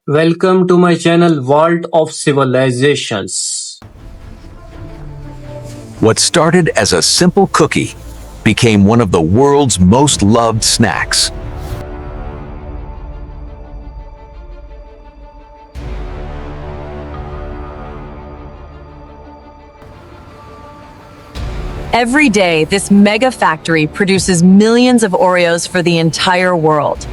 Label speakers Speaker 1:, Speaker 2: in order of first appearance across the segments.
Speaker 1: Welcome to my channel Vault of Civilizations.
Speaker 2: What started as a simple cookie became one of the world's most loved snacks.
Speaker 3: Every day, this mega factory produces millions of Oreos for the entire world.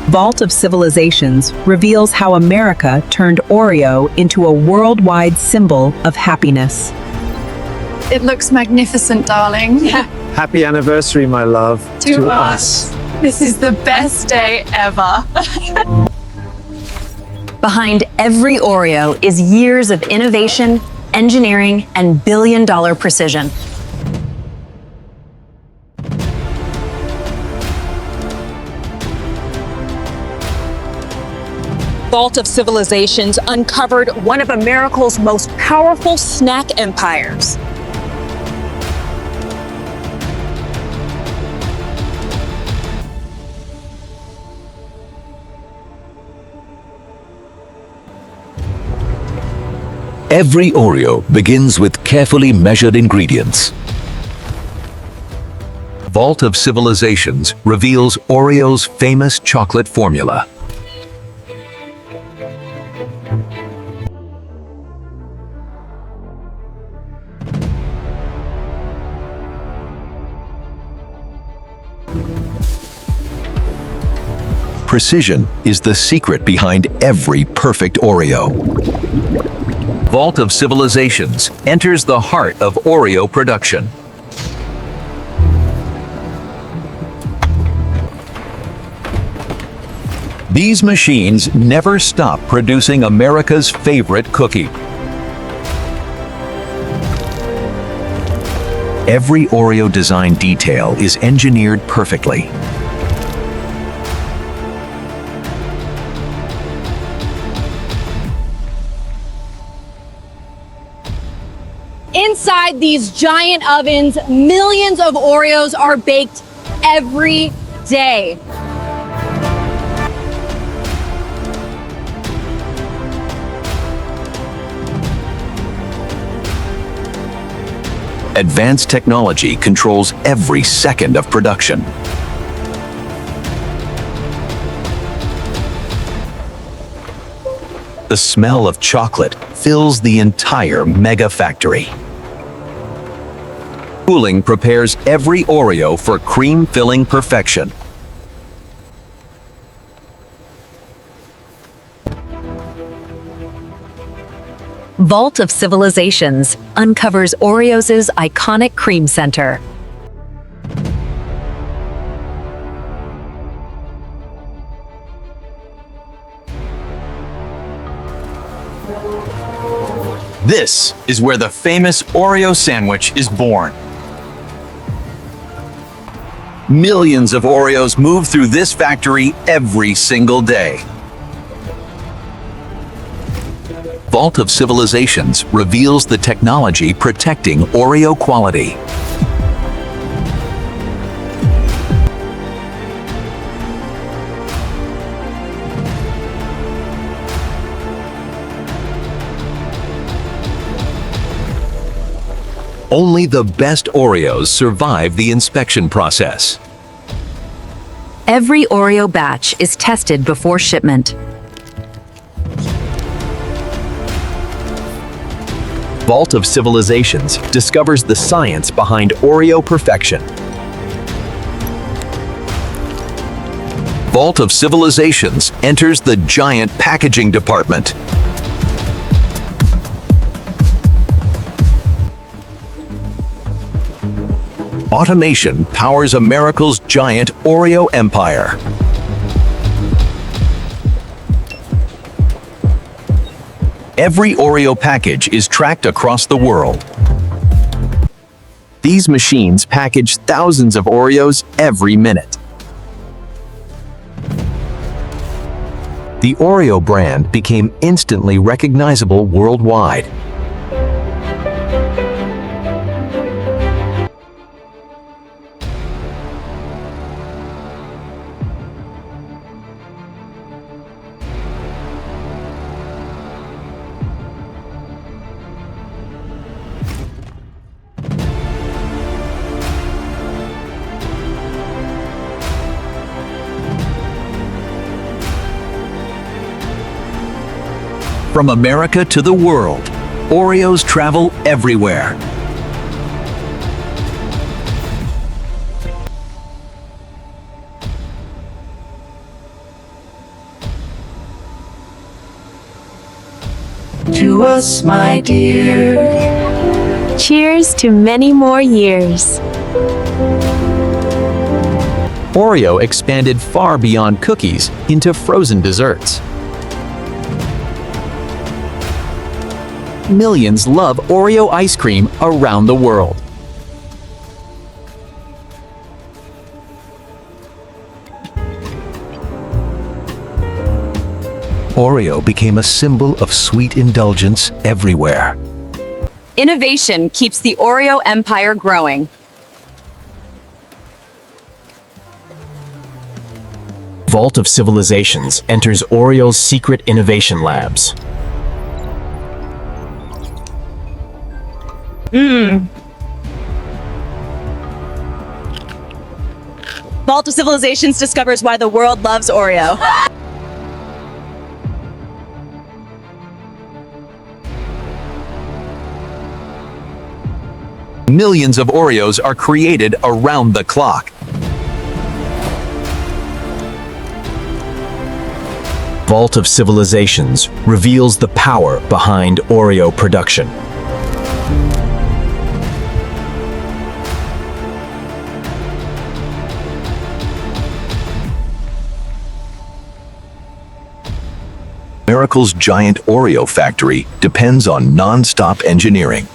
Speaker 4: Vault of Civilizations reveals how America turned Oreo into a worldwide symbol of happiness.
Speaker 5: It looks magnificent, darling.
Speaker 6: Happy anniversary, my love.
Speaker 5: To us. This is the best day ever.
Speaker 3: Behind every Oreo is years of innovation, engineering, and billion-dollar precision.
Speaker 7: Vault of Civilizations uncovered one of America's most powerful snack empires.
Speaker 2: Every Oreo begins with carefully measured ingredients. Vault of Civilizations reveals Oreo's famous chocolate formula. Precision is the secret behind every perfect Oreo. Vault of Civilizations enters the heart of Oreo production. These machines never stop producing America's favorite cookie. Every Oreo design detail is engineered perfectly.
Speaker 8: Inside these giant ovens, millions of Oreos are baked every day.
Speaker 2: Advanced technology controls every second of production. The smell of chocolate fills the entire mega factory. Cooling prepares every Oreo for cream-filling perfection.
Speaker 3: Vault of Civilizations uncovers Oreos' iconic cream center.
Speaker 9: This is where the famous Oreo sandwich is born. Millions of Oreos move through this factory every single day.
Speaker 2: Vault of Civilizations reveals the technology protecting Oreo quality. Only the best Oreos survive the inspection process.
Speaker 3: Every Oreo batch is tested before shipment.
Speaker 2: Vault of Civilizations discovers the science behind Oreo perfection. Vault of Civilizations enters the giant packaging department. Automation powers America's giant Oreo empire. Every Oreo package is tracked across the world. These machines package thousands of Oreos every minute. The Oreo brand became instantly recognizable worldwide. From America to the world, Oreos travel everywhere.
Speaker 5: To us, my dear.
Speaker 10: Cheers to many more years.
Speaker 11: Oreo expanded far beyond cookies into frozen desserts. Millions love Oreo ice cream around the world.
Speaker 2: Oreo became a symbol of sweet indulgence everywhere.
Speaker 3: Innovation keeps the Oreo empire growing.
Speaker 11: Vault of Civilizations enters Oreo's secret innovation labs.
Speaker 7: Vault of Civilizations discovers why the world loves Oreo.
Speaker 2: Millions of Oreos are created around the clock.
Speaker 11: Vault of Civilizations reveals the power behind Oreo production.
Speaker 2: Miracle's giant Oreo factory depends on non-stop engineering.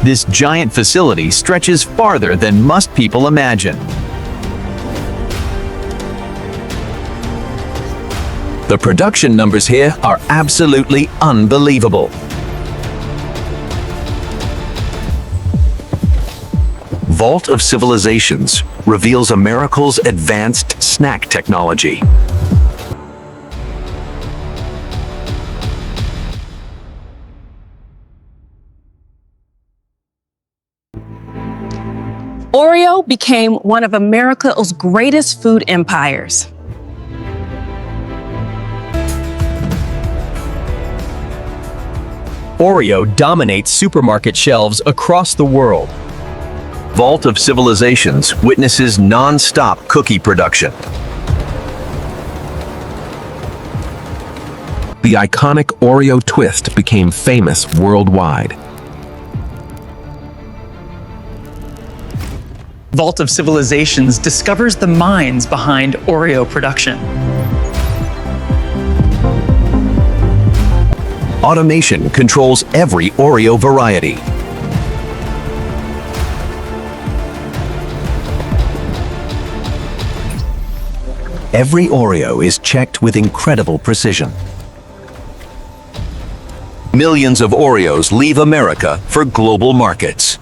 Speaker 11: This giant facility stretches farther than most people imagine.
Speaker 2: The production numbers here are absolutely unbelievable. Vault of Civilizations reveals Miracle's advanced snack technology.
Speaker 7: Oreo became one of America's greatest food empires.
Speaker 11: Oreo dominates supermarket shelves across the world.
Speaker 2: Vault of Civilizations witnesses non-stop cookie production. The iconic Oreo twist became famous worldwide.
Speaker 12: Vault of Civilizations discovers the minds behind Oreo production.
Speaker 2: Automation controls every Oreo variety. Every Oreo is checked with incredible precision. Millions of Oreos leave America for global markets.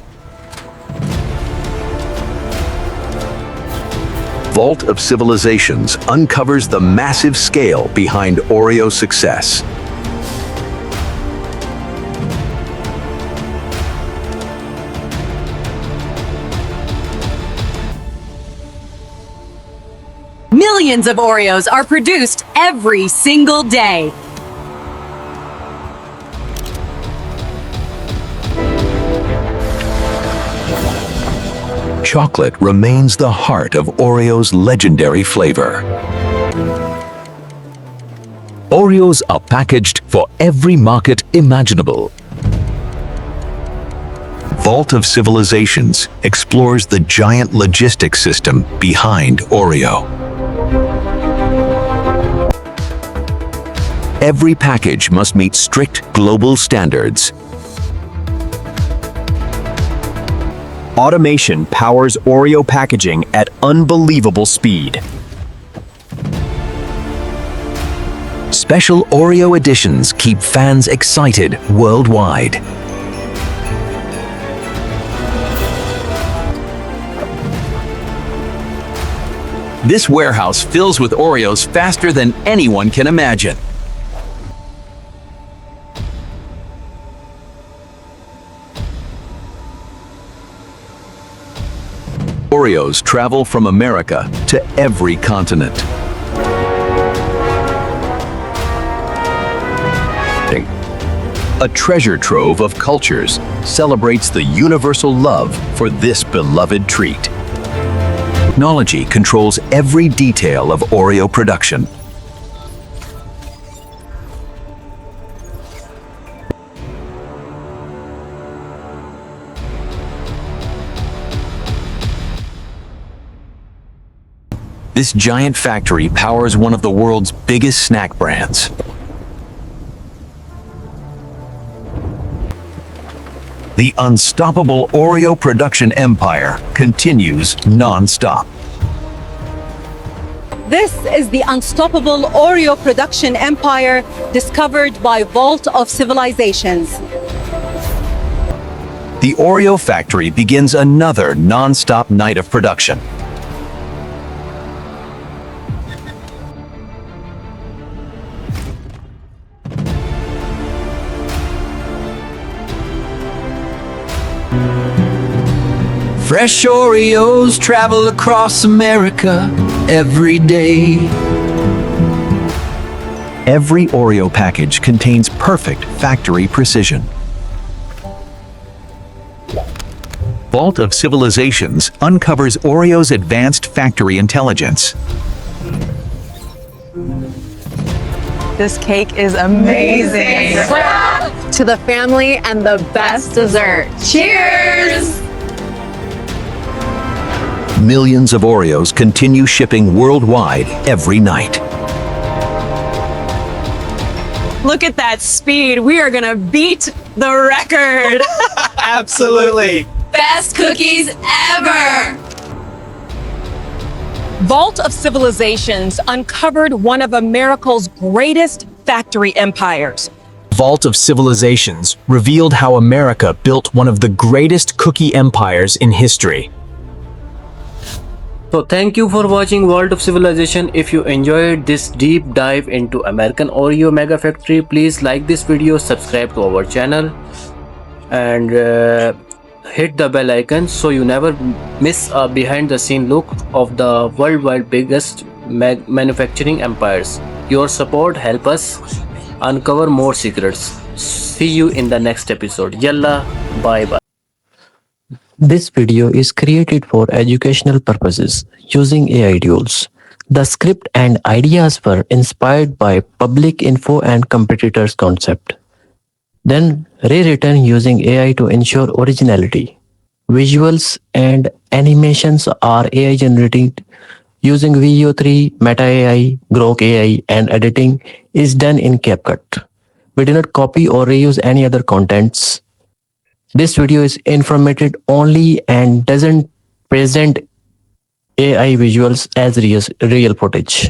Speaker 2: Vault of Civilizations uncovers the massive scale behind Oreo's success.
Speaker 3: Millions of Oreos are produced every single day.
Speaker 2: Chocolate remains the heart of Oreo's legendary flavor. Oreos are packaged for every market imaginable. Vault of Civilizations explores the giant logistics system behind Oreo. Every package must meet strict global standards.
Speaker 11: Automation powers Oreo packaging at unbelievable speed.
Speaker 2: Special Oreo editions keep fans excited worldwide. This warehouse fills with Oreos faster than anyone can imagine. Oreos travel from America to every continent. a treasure trove of cultures, celebrates the universal love for this beloved treat. Technology controls every detail of Oreo production. This giant factory powers one of the world's biggest snack brands. The unstoppable Oreo production empire continues non-stop.
Speaker 4: This is the unstoppable Oreo production empire discovered by Vault of Civilizations.
Speaker 2: The Oreo factory begins another non-stop night of production.
Speaker 13: Fresh Oreos travel across America every day.
Speaker 2: Every Oreo package contains perfect factory precision. Vault of Civilizations uncovers Oreo's advanced factory intelligence.
Speaker 5: This cake is amazing.
Speaker 3: To the family and the best dessert.
Speaker 5: Cheers!
Speaker 2: Millions of Oreos continue shipping worldwide every night.
Speaker 7: Look at that speed. We are going to beat the record.
Speaker 12: Absolutely.
Speaker 5: Best cookies ever!
Speaker 7: Vault of Civilizations uncovered one of America's greatest factory empires.
Speaker 11: Vault of Civilizations revealed how America built one of the greatest cookie empires in history.
Speaker 1: So thank you for watching World of Civilization. If you enjoyed this deep dive into American Oreo Mega Factory, please like this video, subscribe to our channel, and hit the bell icon so you never miss a behind the scene look of the worldwide biggest manufacturing empires. Your support help us uncover more secrets. See you in the next episode. Yalla, bye bye.
Speaker 14: This video is created for educational purposes using AI tools. The script and ideas were inspired by public info and competitors concept, then rewritten using AI to ensure originality. Visuals and animations are AI generated using VO3, Meta AI, Grok AI, and editing is done in CapCut. We do not copy or reuse any other contents. This video is informative only and doesn't present AI visuals as real footage.